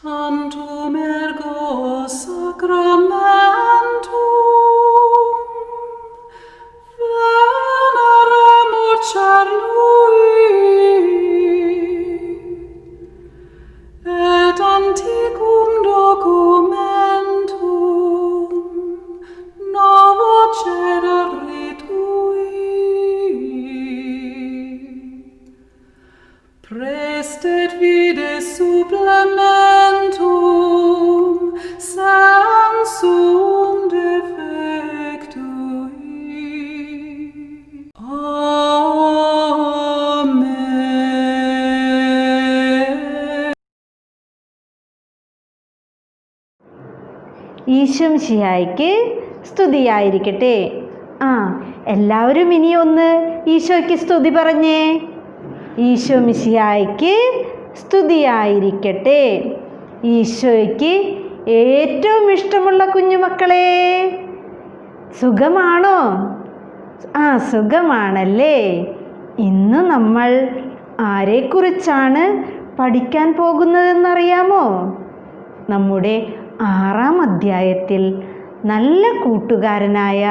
Tantum ergo sacramentum veneremur cernui et antiquum documentum novo cedere tui prestet vide supplementum sensum defectui. Amen. ഈശോമിശിഹായ്ക്ക് സ്തുതിയായിരിക്കട്ടെ. എല്ലാവരും ഇനി ഒന്ന് ഈശോയ്ക്ക് സ്തുതി പറഞ്ഞേ. ഈശോമിശിഹായ്ക്ക് സ്തുതിയായിരിക്കട്ടെ. ഈശോയ്ക്ക് ഏറ്റവും ഇഷ്ടമുള്ള കുഞ്ഞുമക്കളെ, സുഖമാണോ? സുഖമാണല്ലേ. ഇന്ന് നമ്മൾ ആരെക്കുറിച്ചാണ് പഠിക്കാൻ പോകുന്നതെന്നറിയാമോ? നമ്മുടെ 6-ാം അധ്യായത്തിൽ നല്ല കൂട്ടുകാരനായ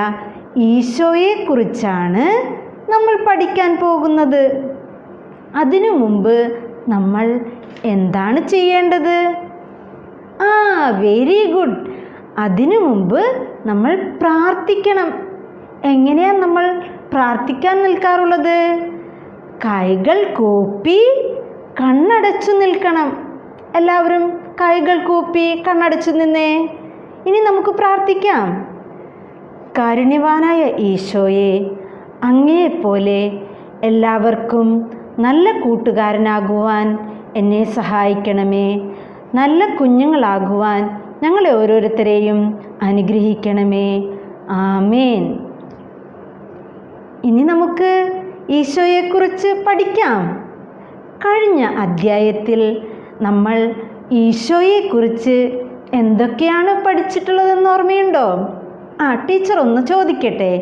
ഈശോയെക്കുറിച്ചാണ് നമ്മൾ പഠിക്കാൻ പോകുന്നത്. അതിനു മുമ്പ് നമ്മൾ എന്താണ് ചെയ്യേണ്ടത്? Very good. അതിനു മുമ്പ് നമ്മൾ പ്രാർത്ഥിക്കണം. എങ്ങനെയാണ് നമ്മൾ പ്രാർത്ഥിക്കാൻ നിൽക്കാറുള്ളത്? കൈകൾ കൂപ്പി കണ്ണടച്ചു നിൽക്കണം. എല്ലാവരും കൈകൾ കൂപ്പി കണ്ണടച്ചു നിന്നേ. ഇനി നമുക്ക് പ്രാർത്ഥിക്കാം. കാരുണ്യവാനായ ഈശോയെ, അങ്ങയെപ്പോലെ എല്ലാവർക്കും നല്ല കൂട്ടുകാരനാകുവാൻ എന്നെ സഹായിക്കണമേ. നല്ല കുഞ്ഞുങ്ങളാകുവാൻ ഞങ്ങളെ ഓരോരുത്തരെയും അനുഗ്രഹിക്കണമേ. ആമേൻ. ഇനി നമുക്ക് ഈശോയെക്കുറിച്ച് പഠിക്കാം. കഴിഞ്ഞ അധ്യായത്തിൽ നമ്മൾ ഈശോയെക്കുറിച്ച് എന്തൊക്കെയാണ് പഠിച്ചിട്ടുള്ളതെന്ന് ഓർമ്മയുണ്ടോ? ടീച്ചർ ഒന്ന് ചോദിക്കട്ടെ.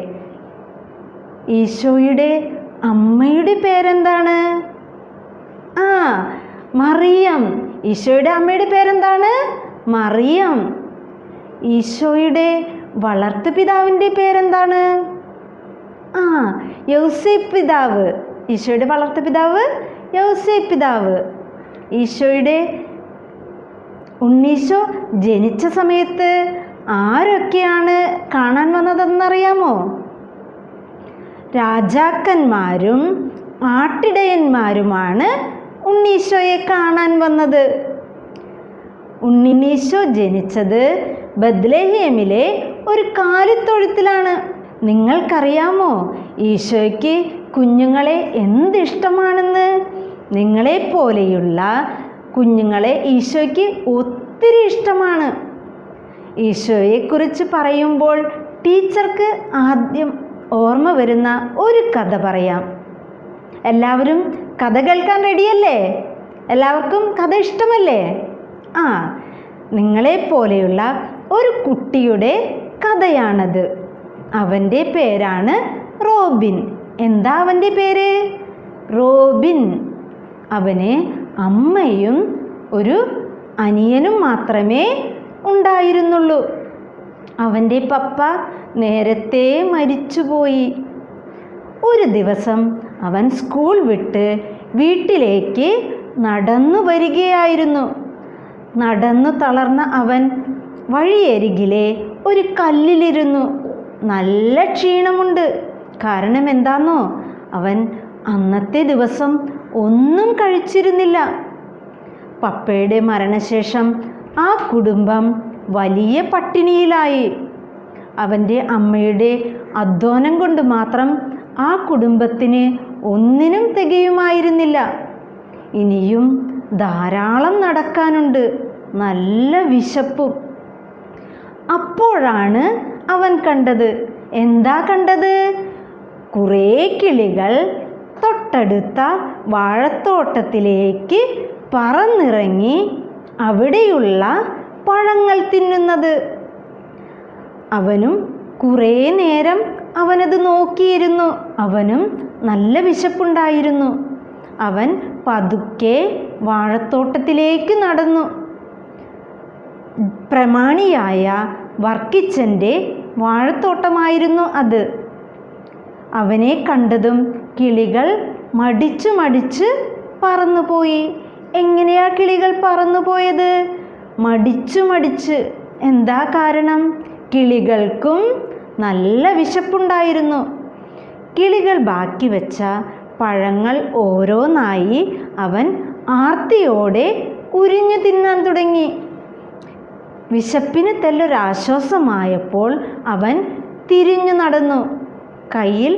ഈശോയുടെ അമ്മയുടെ പേരെന്താണ്? മറിയം. ഈശോയുടെ അമ്മയുടെ പേരെന്താണ്? മറിയം. ഈശോയുടെ വളർത്തു പിതാവിൻ്റെ പേരെന്താണ്? യൗസേപ്പ് പിതാവ്. ഈശോയുടെ വളർത്തു പിതാവ് യൗസേപ്പ് പിതാവ്. ഉണ്ണീശോ ജനിച്ച സമയത്ത് ആരൊക്കെയാണ് കാണാൻ വന്നതെന്നറിയാമോ? രാജാക്കന്മാരും ആട്ടിടയന്മാരുമാണ് ഉണ്ണീശോയെ കാണാൻ വന്നത്. ഉണ്ണീശോ ജനിച്ചത് ബത്ലഹേമിലെ ഒരു കാലിത്തൊഴുത്തിലാണ്. നിങ്ങൾക്കറിയാമോ ഈശോയ്ക്ക് കുഞ്ഞുങ്ങളെ എന്തിഷ്ടമാണെന്ന്? നിങ്ങളെപ്പോലെയുള്ള കുഞ്ഞുങ്ങളെ ഈശോയ്ക്ക് ഒത്തിരി ഇഷ്ടമാണ്. ഈശോയെക്കുറിച്ച് പറയുമ്പോൾ ടീച്ചർക്ക് ആദ്യം ഓർമ്മ വരുന്ന ഒരു കഥ പറയാം. എല്ലാവരും കഥ കേൾക്കാൻ റെഡിയല്ലേ? എല്ലാവർക്കും കഥ ഇഷ്ടമല്ലേ? നിങ്ങളെപ്പോലെയുള്ള ഒരു കുട്ടിയുടെ കഥയാണത്. അവൻ്റെ പേരാണ് റോബിൻ. എന്താ അവൻ്റെ പേര്? റോബിൻ. അവന് അമ്മയും ഒരു അനിയനും മാത്രമേ ഉണ്ടായിരുന്നുള്ളൂ. അവൻ്റെ പപ്പ നേരത്തെ മരിച്ചുപോയി. ഒരു ദിവസം അവൻ സ്കൂൾ വിട്ട് വീട്ടിലേക്ക് നടന്നു വരികയായിരുന്നു. നടന്നു തളർന്ന അവൻ വഴിയരികിലെ ഒരു കല്ലിലിരുന്നു. നല്ല ക്ഷീണമുണ്ട്. കാരണം എന്താണെന്നോ? അവൻ അന്നത്തെ ദിവസം ഒന്നും കഴിച്ചിരുന്നില്ല. പപ്പയുടെ മരണശേഷം ആ കുടുംബം വലിയ പട്ടിണിയിലായി. അവൻ്റെ അമ്മയുടെ അധ്വാനം കൊണ്ട് മാത്രം ആ കുടുംബത്തിന് ഒന്നിനും തികയുമായിരുന്നില്ല. ഇനിയും ധാരാളം നടക്കാനുണ്ട്. നല്ല വിശപ്പും. അപ്പോഴാണ് അവൻ കണ്ടത്. എന്താ കണ്ടത്? കുറേ കിളികൾ തൊട്ടടുത്ത വാഴത്തോട്ടത്തിലേക്ക് പറന്നിറങ്ങി അവിടെയുള്ള പഴങ്ങൾ തിന്നുന്നത്. അവനും കുറേ നേരം അവനത് നോക്കിയിരുന്നു. അവനും നല്ല വിശപ്പുണ്ടായിരുന്നു. അവൻ പതുക്കെ വാഴത്തോട്ടത്തിലേക്ക് നടന്നു. പ്രമാണിയായ വർക്കിച്ചൻ്റെ വാഴത്തോട്ടമായിരുന്നു അത്. അവനെ കണ്ടതും കിളികൾ മടിച്ചു മടിച്ച് പറന്നുപോയി. എങ്ങനെയാ കിളികൾ പറന്നുപോയത്? മടിച്ചു മടിച്ച്. എന്താ കാരണം? കിളികൾക്കും നല്ല വിശപ്പുണ്ടായിരുന്നു. കിളികൾ ബാക്കി വെച്ച പഴങ്ങൾ ഓരോന്നായി അവൻ ആർത്തിയോടെ ഉരിഞ്ഞു തിന്നാൻ തുടങ്ങി. വിശപ്പിന് തെല്ലൊരാശ്വാസമായപ്പോൾ അവൻ തിരിഞ്ഞു നടന്നു. കയ്യിൽ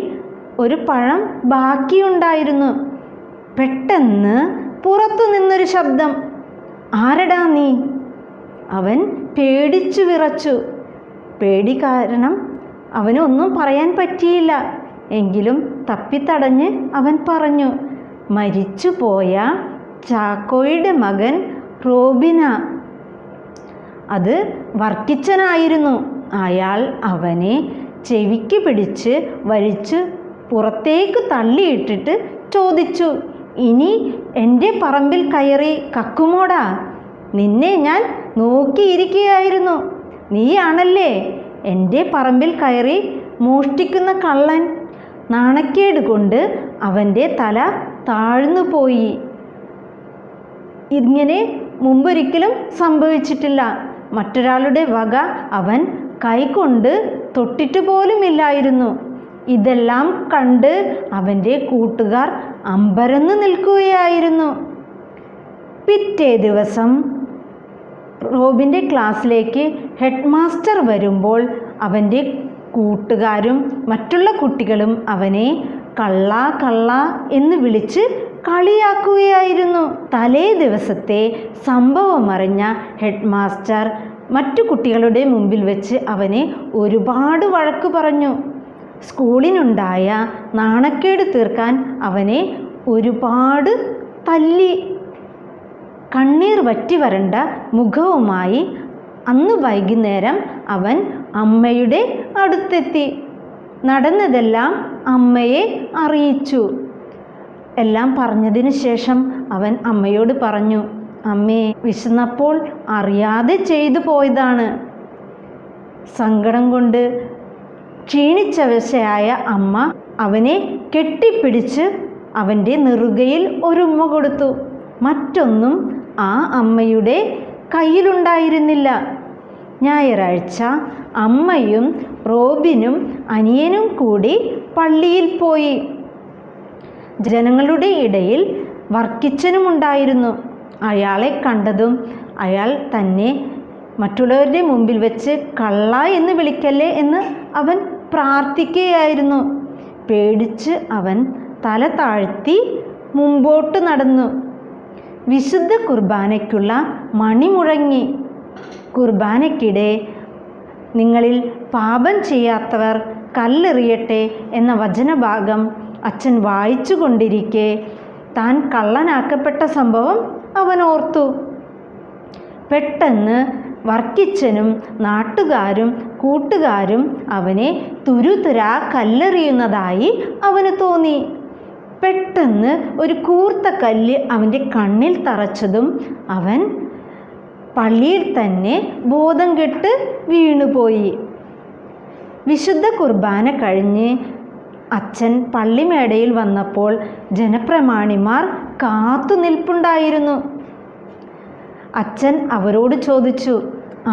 ഒരു പഴം ബാക്കിയുണ്ടായിരുന്നു. പെട്ടെന്ന് പുറത്തു നിന്നൊരു ശബ്ദം, "ആരടാ നീ?" അവൻ പേടിച്ചു വിറച്ചു. പേടി കാരണം അവന് ഒന്നും പറയാൻ പറ്റിയില്ല. എങ്കിലും തപ്പിത്തടഞ്ഞ് അവൻ പറഞ്ഞു, "മരിച്ചുപോയ ചാക്കോയുടെ മകൻ റോബിന." അത് വർക്കിച്ചനായിരുന്നു. അയാൾ അവനെ ചെവിക്ക് പിടിച്ച് വലിച്ച് പുറത്തേക്ക് തള്ളിയിട്ടിട്ട് ചോദിച്ചു, "ഇനി എൻ്റെ പറമ്പിൽ കയറി കക്കുമോടാ? നിന്നെ ഞാൻ നോക്കിയിരിക്കുകയായിരുന്നു. നീയാണല്ലേ എൻ്റെ പറമ്പിൽ കയറി മോഷ്ടിക്കുന്ന കള്ളൻ." നാണക്കേട് കൊണ്ട് അവൻ്റെ തല താഴ്ന്നു പോയി. ഇങ്ങനെ മുമ്പൊരിക്കലും സംഭവിച്ചിട്ടില്ല. മറ്റൊരാളുടെ വക അവൻ കൈകൊണ്ട് തൊട്ടിട്ട് പോലുമില്ലായിരുന്നു. ഇതെല്ലാം കണ്ട് അവൻ്റെ കൂട്ടുകാർ അമ്പരന്ന് നിൽക്കുകയായിരുന്നു. പിറ്റേ ദിവസം റോബിൻ്റെ ക്ലാസ്സിലേക്ക് ഹെഡ് മാസ്റ്റർ വരുമ്പോൾ അവൻ്റെ കൂട്ടുകാരും മറ്റുള്ള കുട്ടികളും അവനെ കള്ള കള്ള എന്ന് വിളിച്ച് കളിയാക്കുകയായിരുന്നു. തലേ ദിവസത്തെ സംഭവം അറിഞ്ഞ ഹെഡ് മാസ്റ്റർ മറ്റു കുട്ടികളുടെ മുമ്പിൽ വെച്ച് അവനെ ഒരുപാട് വഴക്ക് പറഞ്ഞു. സ്കൂളിനുണ്ടായ നാണക്കേട് തീർക്കാൻ അവനെ ഒരുപാട് തല്ലി. കണ്ണീർ വറ്റി വരണ്ട മുഖവുമായി അന്ന് വൈകുന്നേരം അവൻ അമ്മയുടെ അടുത്തെത്തി. നടന്നതെല്ലാം അമ്മയെ അറിയിച്ചു. എല്ലാം പറഞ്ഞതിന് ശേഷം അവൻ അമ്മയോട് പറഞ്ഞു, "അമ്മേ, വിശന്നപ്പോൾ അറിയാതെ ചെയ്തു പോയതാണ്." സങ്കടം കൊണ്ട് ക്ഷീണിച്ചവശയായ അമ്മ അവനെ കെട്ടിപ്പിടിച്ച് അവൻ്റെ നെറുകയിൽ ഒരു ഉമ്മ കൊടുത്തു. മറ്റൊന്നും ആ അമ്മയുടെ കയ്യിലുണ്ടായിരുന്നില്ല. ഞായറാഴ്ച അമ്മയും റോബിനും അനിയനും കൂടി പള്ളിയിൽ പോയി. ജനങ്ങളുടെ ഇടയിൽ വർക്കിച്ചനുമുണ്ടായിരുന്നു. അയാളെ കണ്ടതും അയാൾ തന്നെ മറ്റുള്ളവരുടെ മുമ്പിൽ വെച്ച് കള്ള എന്ന് വിളിക്കല്ലേ എന്ന് അവൻ പ്രാർത്ഥിക്കുകയായിരുന്നു. പേടിച്ച് അവൻ തല താഴ്ത്തി മുമ്പോട്ട് നടന്നു. വിശുദ്ധ കുർബാനയ്ക്കുള്ള മണി മുഴങ്ങി. കുർബാനയ്ക്കിടെ "നിങ്ങളിൽ പാപം ചെയ്യാത്തവർ കല്ലെറിയട്ടെ" എന്ന വചനഭാഗം അച്ഛൻ വായിച്ചു കൊണ്ടിരിക്കെ താൻ കള്ളനാക്കപ്പെട്ട സംഭവം അവൻ ഓർത്തു. പെട്ടെന്ന് വർക്കിച്ചനും നാട്ടുകാരും കൂട്ടുകാരും അവനെ തുരുതുരാ കല്ലെറിയുന്നതായി അവന് തോന്നി. പെട്ടെന്ന് ഒരു കൂർത്ത കല്ല് അവൻ്റെ കണ്ണിൽ തറച്ചതും അവൻ പള്ളിയിൽ തന്നെ ബോധം കെട്ട് വീണുപോയി. വിശുദ്ധ കുർബാന കഴിഞ്ഞ് അച്ഛൻ പള്ളിമേടയിൽ വന്നപ്പോൾ ജനപ്രമാണിമാർ കാത്തു നിൽപ്പുണ്ടായിരുന്നു. അച്ഛൻ അവരോട് ചോദിച്ചു,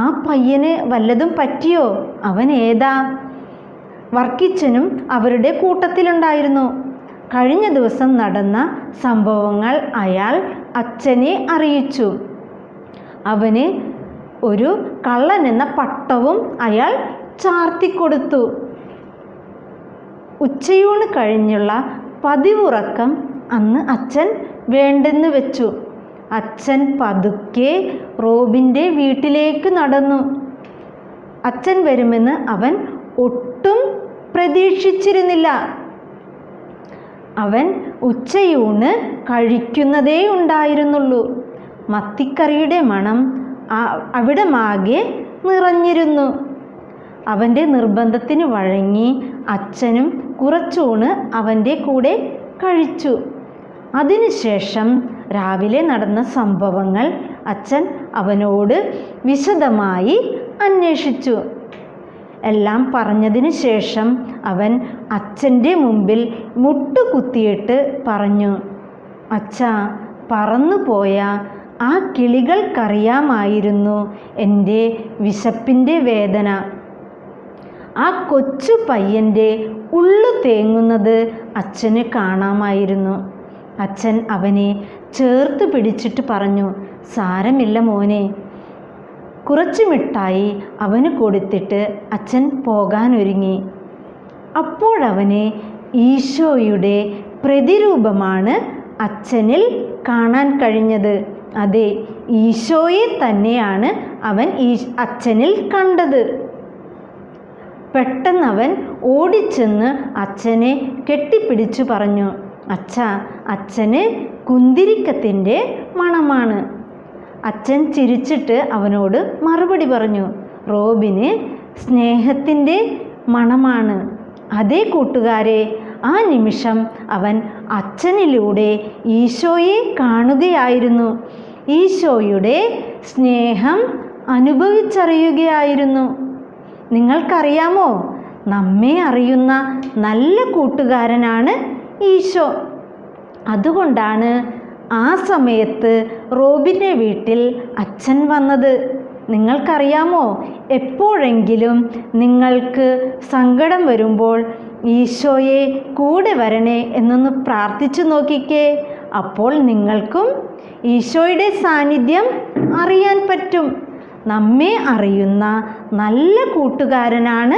"ആ പയ്യന് വല്ലതും പറ്റിയോ? അവൻ ഏതാ?" വർക്കിച്ചനും അവരുടെ കൂട്ടത്തിലുണ്ടായിരുന്നു. കഴിഞ്ഞ ദിവസം നടന്ന സംഭവങ്ങൾ അയാൾ അച്ഛനെ അറിയിച്ചു. അവന് ഒരു കള്ളൻ എന്ന പട്ടവും അയാൾ ചാർത്തിക്കൊടുത്തു. ഉച്ചയൂണ് കഴിഞ്ഞുള്ള പതിവുറക്കം അന്ന് അച്ഛൻ വേണ്ടെന്ന് വെച്ചു. അച്ഛൻ പതുക്കെ റോബിൻ്റെ വീട്ടിലേക്ക് നടന്നു. അച്ഛൻ വരുമെന്ന് അവൻ ഒട്ടും പ്രതീക്ഷിച്ചിരുന്നില്ല. അവൻ ഉച്ചയൂണ് കഴിക്കുന്നതേ ഉണ്ടായിരുന്നുള്ളൂ. മത്തിക്കറിയുടെ മണം അവിടമാകെ നിറഞ്ഞിരുന്നു. അവൻ്റെ നിർബന്ധത്തിന് വഴങ്ങി അച്ഛനും കുറച്ചൂണ് അവൻ്റെ കൂടെ കഴിച്ചു. അതിനുശേഷം രാവിലെ നടന്ന സംഭവങ്ങൾ അച്ഛൻ അവനോട് വിശദമായി അന്വേഷിച്ചു. എല്ലാം പറഞ്ഞതിന് ശേഷം അവൻ അച്ഛൻ്റെ മുമ്പിൽ മുട്ടുകുത്തിയിട്ട് പറഞ്ഞു, അച്ഛാ, പറന്നുപോയ ആ കിളികൾക്കറിയാമായിരുന്നു എൻ്റെ വിശപ്പിൻ്റെ വേദന. ആ കൊച്ചു പയ്യൻ്റെ ഉള്ളു തേങ്ങുന്നത് അച്ഛന് കാണാമായിരുന്നു. അച്ഛൻ അവനെ ചേർത്ത് പിടിച്ചിട്ട് പറഞ്ഞു, സാരമില്ല മോനെ. കുറച്ച് മിഠായി അവന് കൊടുത്തിട്ട് അച്ഛൻ പോകാനൊരുങ്ങി. അപ്പോഴവന് ഈശോയുടെ പ്രതിരൂപമാണ് അച്ഛനിൽ കാണാൻ കഴിഞ്ഞത്. അതെ, ഈശോയെ തന്നെയാണ് അവൻ അച്ഛനിൽ കണ്ടത്. പെട്ടെന്നവൻ ഓടിച്ചെന്ന് അച്ഛനെ കെട്ടിപ്പിടിച്ചു പറഞ്ഞു, അച്ഛാ, അച്ഛന് കുന്തിരിക്കത്തിൻ്റെ മണമാണ്. അച്ഛൻ ചിരിച്ചിട്ട് അവനോട് മറുപടി പറഞ്ഞു, റോബിന് സ്നേഹത്തിൻ്റെ മണമാണ്. അതേ കൂട്ടുകാരെ, ആ നിമിഷം അവൻ അച്ഛനിലൂടെ ഈശോയെ കാണുകയായിരുന്നു. ഈശോയുടെ സ്നേഹം അനുഭവിച്ചറിയുകയായിരുന്നു. നിങ്ങൾക്കറിയാമോ, നമ്മെ അറിയുന്ന നല്ല കൂട്ടുകാരനാണ് ഈശോ. അതുകൊണ്ടാണ് ആ സമയത്ത് റോബിൻ്റെ വീട്ടിൽ അച്ഛൻ വന്നത്. നിങ്ങൾക്കറിയാമോ, എപ്പോഴെങ്കിലും നിങ്ങൾക്ക് സങ്കടം വരുമ്പോൾ ഈശോയെ കൂടെ വരണേ എന്നൊന്ന് പ്രാർത്ഥിച്ചു നോക്കിക്കേ. അപ്പോൾ നിങ്ങൾക്കും ഈശോയുടെ സാന്നിധ്യം അറിയാൻ പറ്റും. നമ്മെ അറിയുന്ന നല്ല കൂട്ടുകാരനാണ്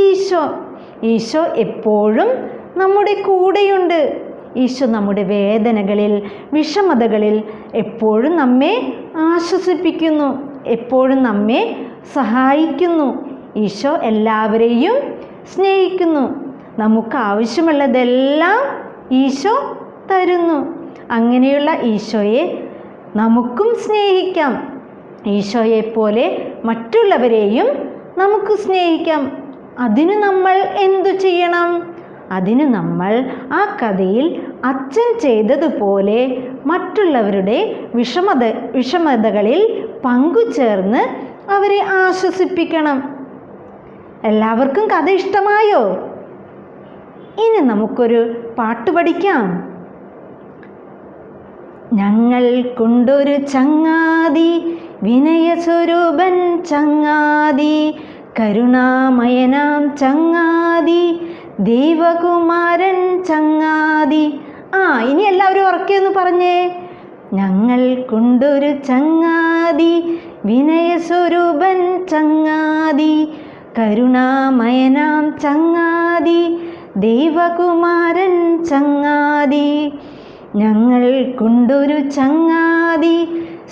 ഈശോ. ഈശോ എപ്പോഴും നമ്മുടെ കൂടെയുണ്ട്. ഈശോ നമ്മുടെ വേദനകളിൽ, വിഷമതകളിൽ എപ്പോഴും നമ്മെ ആശ്വസിപ്പിക്കുന്നു, എപ്പോഴും നമ്മെ സഹായിക്കുന്നു. ഈശോ എല്ലാവരെയും സ്നേഹിക്കുന്നു. നമുക്ക് ആവശ്യമുള്ളതെല്ലാം ഈശോ തരുന്നു. അങ്ങനെയുള്ള ഈശോയെ നമുക്കും സ്നേഹിക്കാം. ഈശോയെപ്പോലെ മറ്റുള്ളവരെയും നമുക്ക് സ്നേഹിക്കാം. അതിന് നമ്മൾ എന്തു ചെയ്യണം? അതിന് നമ്മൾ ആ കഥയിൽ അച്ഛൻ ചെയ്തതുപോലെ മറ്റുള്ളവരുടെ വിഷമതകളിൽ പങ്കുചേർന്ന് അവരെ ആശ്വസിപ്പിക്കണം. എല്ലാവർക്കും കഥ ഇഷ്ടമായോ? ഇനി നമുക്കൊരു പാട്ട് പഠിക്കാം. ഞങ്ങൾക്കുണ്ടൊരു ചങ്ങാതി, വിനയസ്വരൂപൻ ചങ്ങാതി, കരുണാമയനാം ചങ്ങാതി, ദൈവകുമാരൻ ചങ്ങാതി. ഇനി എല്ലാവരും ഉറക്കെയൊന്ന് പറഞ്ഞേ. ഞങ്ങൾക്കുണ്ടൊരു ചങ്ങാതി, വിനയസ്വരൂപൻ ചങ്ങാതി, കരുണാമയനാം ചങ്ങാതി, ദൈവകുമാരൻ ചങ്ങാതി. ഞങ്ങൾക്കുണ്ടൊരു ചങ്ങാതി,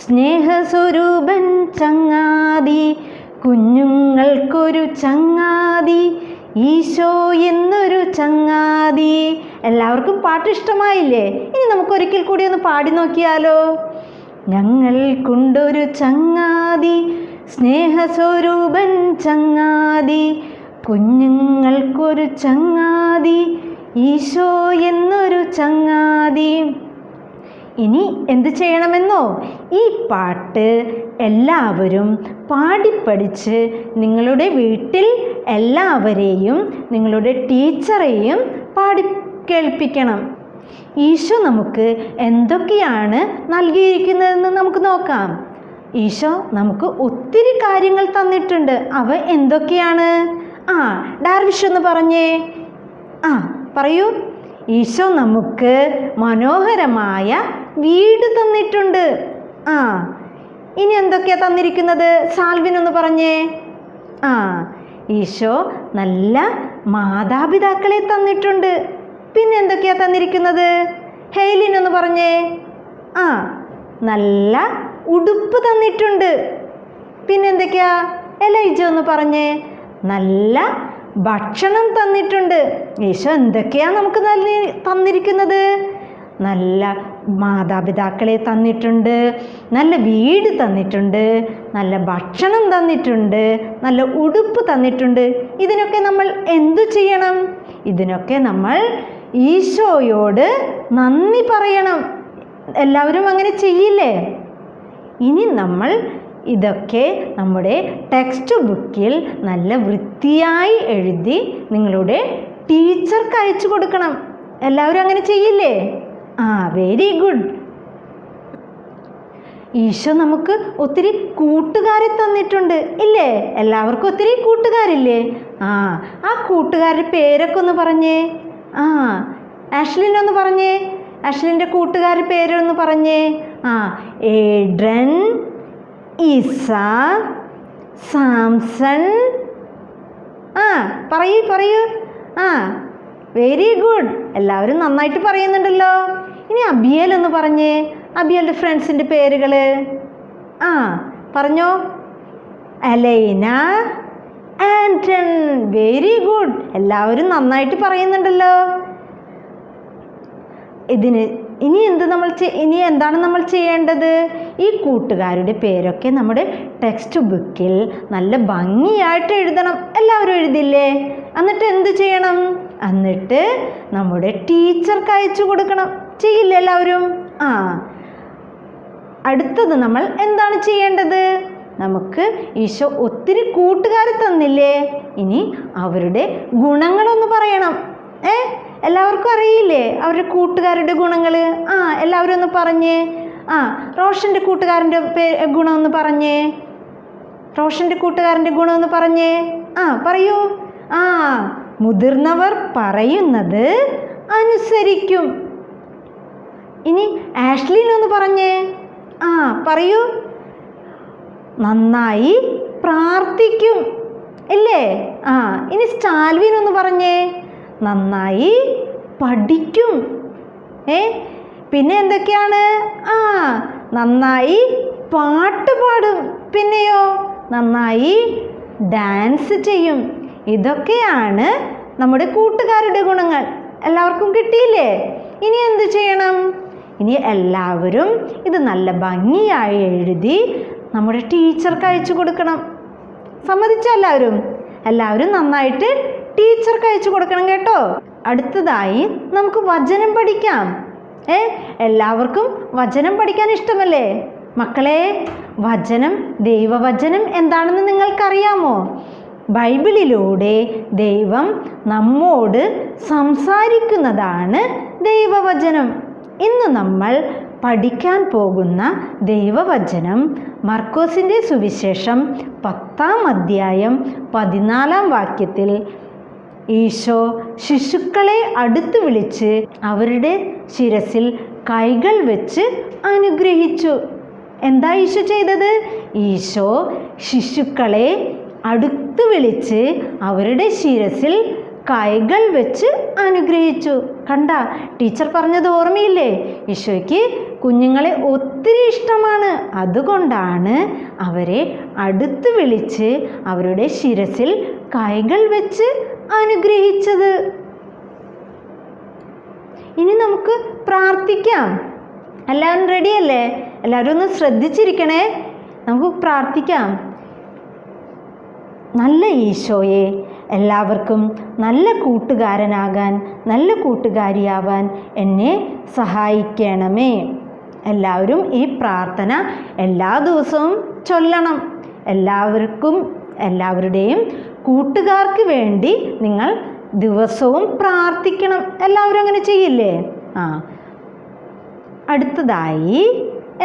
സ്നേഹസ്വരൂപൻ ചങ്ങാതി, കുഞ്ഞുങ്ങൾക്കൊരു ചങ്ങാതി, ഈശോ എന്നൊരു ചങ്ങാതി. എല്ലാവർക്കും പാട്ട് ഇഷ്ടമായില്ലേ? ഇനി നമുക്കൊരിക്കൽ കൂടി ഒന്ന് പാടി നോക്കിയാലോ? ഞങ്ങൾക്കുണ്ടൊരു ചങ്ങാതി, സ്നേഹസ്വരൂപൻ ചങ്ങാതി, കുഞ്ഞുങ്ങൾക്കൊരു ചങ്ങാതി, ഈശോ എന്നൊരു ചങ്ങാതി. ഇനി എന്ത് ചെയ്യണമെന്നോ? ഈ പാട്ട് എല്ലാവരും പാടിപ്പഠിച്ച് നിങ്ങളുടെ വീട്ടിൽ എല്ലാവരെയും, നിങ്ങളുടെ ടീച്ചറെയും പാടി കേൾപ്പിക്കണം. ഈശോ നമുക്ക് എന്തൊക്കെയാണ് നൽകിയിരിക്കുന്നതെന്ന് നമുക്ക് നോക്കാം. ഈശോ നമുക്ക് ഒത്തിരി കാര്യങ്ങൾ തന്നിട്ടുണ്ട്. അവ എന്തൊക്കെയാണ്? ഡാർവിഷ് ഒന്ന് പറഞ്ഞേ. പറയൂ. ഈശോ നമുക്ക് മനോഹരമായ വീട് തന്നിട്ടുണ്ട്. ഇനി എന്തൊക്കെയാ തന്നിരിക്കുന്നത്? സാൽവിനൊന്ന് പറഞ്ഞേ. ഈശോ നല്ല മാതാപിതാക്കളെ തന്നിട്ടുണ്ട്. പിന്നെ എന്തൊക്കെയാ തന്നിരിക്കുന്നത്? ഹെയ്ലിനൊന്ന് പറഞ്ഞേ. നല്ല ഉടുപ്പ് തന്നിട്ടുണ്ട്. പിന്നെ എന്തൊക്കെയാ? എലൈജ ഒന്ന് പറഞ്ഞേ. നല്ല ഭക്ഷണം തന്നിട്ടുണ്ട്. ഈശോ എന്തൊക്കെയാ നമുക്ക് തന്നിരിക്കുന്നത്? നല്ല മാതാപിതാക്കളെ തന്നിട്ടുണ്ട്, നല്ല വീട് തന്നിട്ടുണ്ട്, നല്ല ഭക്ഷണം തന്നിട്ടുണ്ട്, നല്ല ഉടുപ്പ് തന്നിട്ടുണ്ട്. ഇതിനൊക്കെ നമ്മൾ എന്തു ചെയ്യണം? ഇതിനൊക്കെ നമ്മൾ ഈശോയോട് നന്ദി പറയണം. എല്ലാവരും അങ്ങനെ ചെയ്യില്ലേ? ഇനി നമ്മൾ ഇതൊക്കെ നമ്മുടെ ടെക്സ്റ്റ് ബുക്കിൽ നല്ല വൃത്തിയായി എഴുതി നിങ്ങളുടെ ടീച്ചർക്ക് അയച്ചു കൊടുക്കണം. എല്ലാവരും അങ്ങനെ ചെയ്യില്ലേ? Very good. ഈശോ നമുക്ക് ഒത്തിരി കൂട്ടുകാരെ തന്നിട്ടുണ്ട് ഇല്ലേ? എല്ലാവർക്കും ഒത്തിരി കൂട്ടുകാരില്ലേ? ആ കൂട്ടുകാരുടെ പേരൊക്കെ ഒന്ന് പറഞ്ഞേ. ആഷ്ലിനൊന്ന് പറഞ്ഞേ. ആഷ്ലിൻ്റെ കൂട്ടുകാരുടെ പേരൊന്ന് പറഞ്ഞേ. ഏഡ്രൻ, ഇസ, സാംസൺ. പറയൂ. Very good. എല്ലാവരും നന്നായിട്ട് പറയുന്നുണ്ടല്ലോ. ഇനി അബിയലൊന്ന് പറഞ്ഞേ. അബിയലിൻ്റെ ഫ്രണ്ട്സിൻ്റെ പേരുകൾ പറഞ്ഞോ. അലൈന, ആൻറ്റൺ. Very good. എല്ലാവരും നന്നായിട്ട് പറയുന്നുണ്ടല്ലോ. ഇനി എന്താണ് നമ്മൾ ചെയ്യേണ്ടത്? ഈ കൂട്ടുകാരുടെ പേരൊക്കെ നമ്മുടെ ടെക്സ്റ്റ് ബുക്കിൽ നല്ല ഭംഗിയായിട്ട് എഴുതണം. എല്ലാവരും എഴുതില്ലേ? എന്നിട്ട് എന്ത് ചെയ്യണം? എന്നിട്ട് നമ്മുടെ ടീച്ചർക്ക് അയച്ചു കൊടുക്കണം. ചെയ്യില്ലേ എല്ലാവരും? അടുത്തത് നമ്മൾ എന്താണ് ചെയ്യേണ്ടത്? നമുക്ക് ഈശോ ഒത്തിരി കൂട്ടുകാരെ തന്നില്ലേ? ഇനി അവരുടെ ഗുണങ്ങളൊന്ന് പറയണം. എല്ലാവർക്കും അറിയില്ലേ അവരുടെ കൂട്ടുകാരുടെ ഗുണങ്ങൾ? എല്ലാവരും ഒന്ന് പറഞ്ഞേ. റോഷൻ്റെ കൂട്ടുകാരൻ്റെ ഗുണം ഒന്ന് പറഞ്ഞേ. റോഷൻ്റെ കൂട്ടുകാരൻ്റെ ഗുണം ഒന്ന് പറഞ്ഞേ. പറയൂ. മുതിർന്നവർ പറയുന്നത് അനുസരിക്കും. ഇനി ആഷ്ലിനൊന്ന് പറഞ്ഞേ. പറയൂ. നന്നായി പ്രാർത്ഥിക്കും ഇല്ലേ? ഇനി സ്റ്റാൽവിനൊന്ന് പറഞ്ഞേ. നന്നായി പഠിക്കും. പിന്നെ എന്തൊക്കെയാണ്? നന്നായി പാട്ട് പാടും. പിന്നെയോ നന്നായി ഡാൻസ് ചെയ്യും. ഇതൊക്കെയാണ് നമ്മുടെ കൂട്ടുകാരുടെ ഗുണങ്ങൾ. എല്ലാവർക്കും കിട്ടിയില്ലേ? ഇനി എന്ത് ചെയ്യണം? ഇനി എല്ലാവരും ഇത് നല്ല ഭംഗിയായി എഴുതി നമ്മുടെ ടീച്ചർക്ക് അയച്ചു കൊടുക്കണം. സമ്മതിച്ചോ എല്ലാവരും? എല്ലാവരും നന്നായിട്ട് ടീച്ചർക്ക് അയച്ചു കൊടുക്കണം കേട്ടോ. അടുത്തതായി നമുക്ക് വചനം പഠിക്കാം. എല്ലാവർക്കും വചനം പഠിക്കാൻ ഇഷ്ടമല്ലേ മക്കളെ? ദൈവവചനം എന്താണെന്ന് നിങ്ങൾക്കറിയാമോ? ബൈബിളിലൂടെ ദൈവം നമ്മോട് സംസാരിക്കുന്നതാണ് ദൈവവചനം. ഇന്ന് നമ്മൾ പഠിക്കാൻ പോകുന്ന ദൈവവചനം മർക്കോസിൻ്റെ സുവിശേഷം 10-ാം അധ്യായം 14-ാം വാക്യത്തിൽ ഈശോ ശിശുക്കളെ അടുത്ത് വിളിച്ച് അവരുടെ ശിരസിൽ കൈകൾ വെച്ച് അനുഗ്രഹിച്ചു. എന്താ ഈശോ ചെയ്തത്? ഈശോ ശിശുക്കളെ അടുത്ത് വിളിച്ച് അവരുടെ ശിരസിൽ കൈകൾ വെച്ച് അനുഗ്രഹിച്ചു. കണ്ട, ടീച്ചർ പറഞ്ഞത് ഓർമ്മയില്ലേ? ഈശോയ്ക്ക് കുഞ്ഞുങ്ങളെ ഒത്തിരി ഇഷ്ടമാണ്. അതുകൊണ്ടാണ് അവരെ അടുത്ത് വിളിച്ച് അവരുടെ ശിരസിൽ കൈകൾ വെച്ച് അനുഗ്രഹിച്ചത്. ഇനി നമുക്ക് പ്രാർത്ഥിക്കാം. എല്ലാവരും റെഡിയല്ലേ? എല്ലാവരും ഒന്ന് ശ്രദ്ധിച്ചിരിക്കണേ. നമുക്ക് പ്രാർത്ഥിക്കാം. നല്ല ഈശോയെ, എല്ലാവർക്കും നല്ല കൂട്ടുകാരനാകാൻ, നല്ല കൂട്ടുകാരിയാവാൻ എന്നെ സഹായിക്കണമേ. എല്ലാവരും ഈ പ്രാർത്ഥന എല്ലാ ദിവസവും ചൊല്ലണം. എല്ലാവരുടെയും കൂട്ടുകാർക്ക് വേണ്ടി നിങ്ങൾ ദിവസവും പ്രാർത്ഥിക്കണം. എല്ലാവരും അങ്ങനെ ചെയ്യില്ലേ? അടുത്തതായി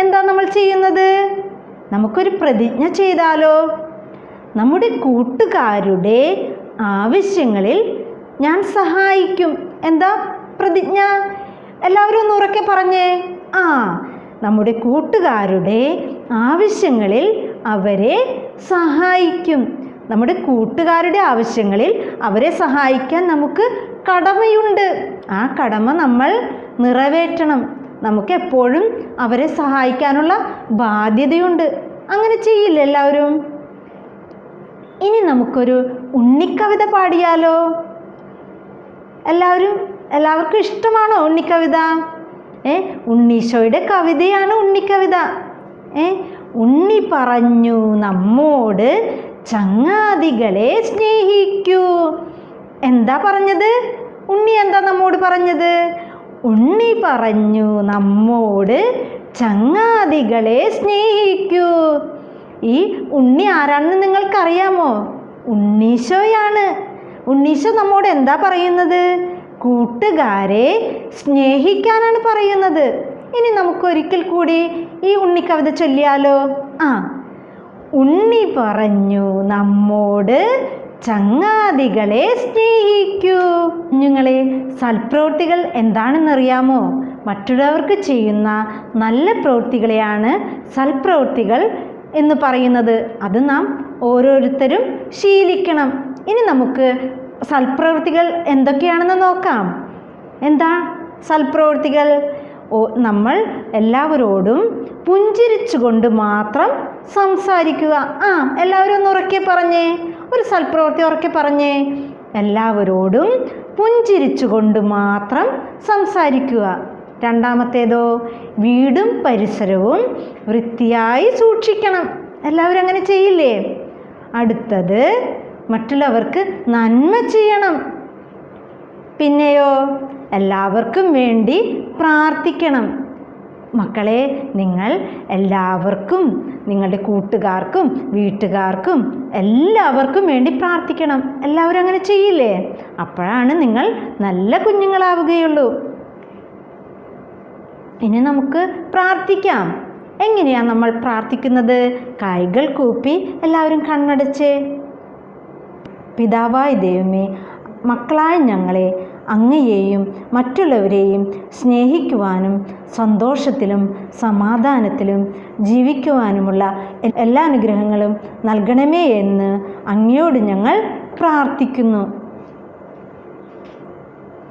എന്താ നമ്മൾ ചെയ്യുന്നത്? നമുക്കൊരു പ്രതിജ്ഞ ചെയ്താലോ? നമ്മുടെ കൂട്ടുകാരുടെ ആവശ്യങ്ങളിൽ ഞാൻ സഹായിക്കും. എന്താ പ്രതിജ്ഞ? എല്ലാവരും ഒന്ന് ഉറക്കെ പറഞ്ഞേ. നമ്മുടെ കൂട്ടുകാരുടെ ആവശ്യങ്ങളിൽ അവരെ സഹായിക്കും. നമ്മുടെ കൂട്ടുകാരുടെ ആവശ്യങ്ങളിൽ അവരെ സഹായിക്കാൻ നമുക്ക് കടമയുണ്ട്. ആ കടമ നമ്മൾ നിറവേറ്റണം. നമുക്ക് എപ്പോഴും അവരെ സഹായിക്കാനുള്ള ബാധ്യതയുണ്ട്. അങ്ങനെ ചെയ്യില്ല എല്ലാവരും? ഇനി നമുക്കൊരു ഉണ്ണിക്കവിത പാടിയാലോ? എല്ലാവർക്കും ഇഷ്ടമാണോ ഉണ്ണിക്കവിത? ഉണ്ണീശോയുടെ കവിതയാണ് ഉണ്ണിക്കവിത. ഉണ്ണി പറഞ്ഞു നമ്മോട് ചങ്ങാതികളെ സ്നേഹിക്കൂ. എന്താ പറഞ്ഞത്? ഉണ്ണി എന്താ നമ്മോട് പറഞ്ഞത്? ഉണ്ണി പറഞ്ഞു നമ്മോട് ചങ്ങാതികളെ സ്നേഹിക്കൂ. ഈ ഉണ്ണി ആരാണെന്ന് നിങ്ങൾക്കറിയാമോ? ഉണ്ണീശോയാണ്. ഉണ്ണീശോ നമ്മോട് എന്താ പറയുന്നത്? കൂട്ടുകാരെ സ്നേഹിക്കാനാണ് പറയുന്നത്. ഇനി നമുക്കൊരിക്കൽ കൂടി ഈ ഉണ്ണിക്കവിത ചൊല്ലിയാലോ? ഉണ്ണി പറഞ്ഞു നമ്മോട് ചങ്ങാതികളെ സ്നേഹിക്കൂ. കുഞ്ഞുങ്ങളെ, സൽപ്രവൃത്തികൾ എന്താണെന്നറിയാമോ? മറ്റുള്ളവർക്ക് ചെയ്യുന്ന നല്ല പ്രവൃത്തികളെയാണ് സൽപ്രവൃത്തികൾ എന്ന് പറയുന്നത്. അത് നാം ഓരോരുത്തരും ശീലിക്കണം. ഇനി നമുക്ക് സൽപ്രവൃത്തികൾ എന്തൊക്കെയാണെന്ന് നോക്കാം. എന്താ സൽപ്രവൃത്തികൾ? നമ്മൾ എല്ലാവരോടും പുഞ്ചിരിച്ചുകൊണ്ട് മാത്രം സംസാരിക്കുക. എല്ലാവരും ഒന്ന് ഉറക്കെ പറഞ്ഞേ, ഒരു സൽപ്രവൃത്തി ഉറക്കെ പറഞ്ഞേ. എല്ലാവരോടും പുഞ്ചിരിച്ചുകൊണ്ട് മാത്രം സംസാരിക്കുക. രണ്ടാമത്തേതോ, വീടും പരിസരവും വൃത്തിയായി സൂക്ഷിക്കണം. എല്ലാവരും അങ്ങനെ ചെയ്യില്ലേ? അടുത്തത്, മറ്റുള്ളവർക്ക് നന്മ ചെയ്യണം. പിന്നെയോ, എല്ലാവർക്കും വേണ്ടി പ്രാർത്ഥിക്കണം. മക്കളെ, നിങ്ങൾ എല്ലാവർക്കും, നിങ്ങളുടെ കൂട്ടുകാർക്കും വീട്ടുകാർക്കും എല്ലാവർക്കും വേണ്ടി പ്രാർത്ഥിക്കണം. എല്ലാവരും അങ്ങനെ ചെയ്യില്ലേ? അപ്പോഴാണ് നിങ്ങൾ നല്ല കുഞ്ഞുങ്ങളാവുകയുള്ളൂ. ഇനി നമുക്ക് പ്രാർത്ഥിക്കാം. എങ്ങനെയാണ് നമ്മൾ പ്രാർത്ഥിക്കുന്നത്? കൈകൾ കൂപ്പി എല്ലാവരും കണ്ണടച്ച്. പിതാവായ ദൈവമേ, മക്കളായ ഞങ്ങളെ അങ്ങയെയും മറ്റുള്ളവരെയും സ്നേഹിക്കുവാനും സന്തോഷത്തിലും സമാധാനത്തിലും ജീവിക്കുവാനുമുള്ള എല്ലാ അനുഗ്രഹങ്ങളും നൽകണമേ എന്ന് അങ്ങയോട് ഞങ്ങൾ പ്രാർത്ഥിക്കുന്നു.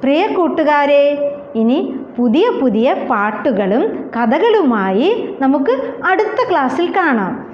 പ്രിയ കൂട്ടുകാരെ, ഇനി പുതിയ പുതിയ പാട്ടുകളും കഥകളുമായി നമുക്ക് അടുത്ത ക്ലാസ്സിൽ കാണാം.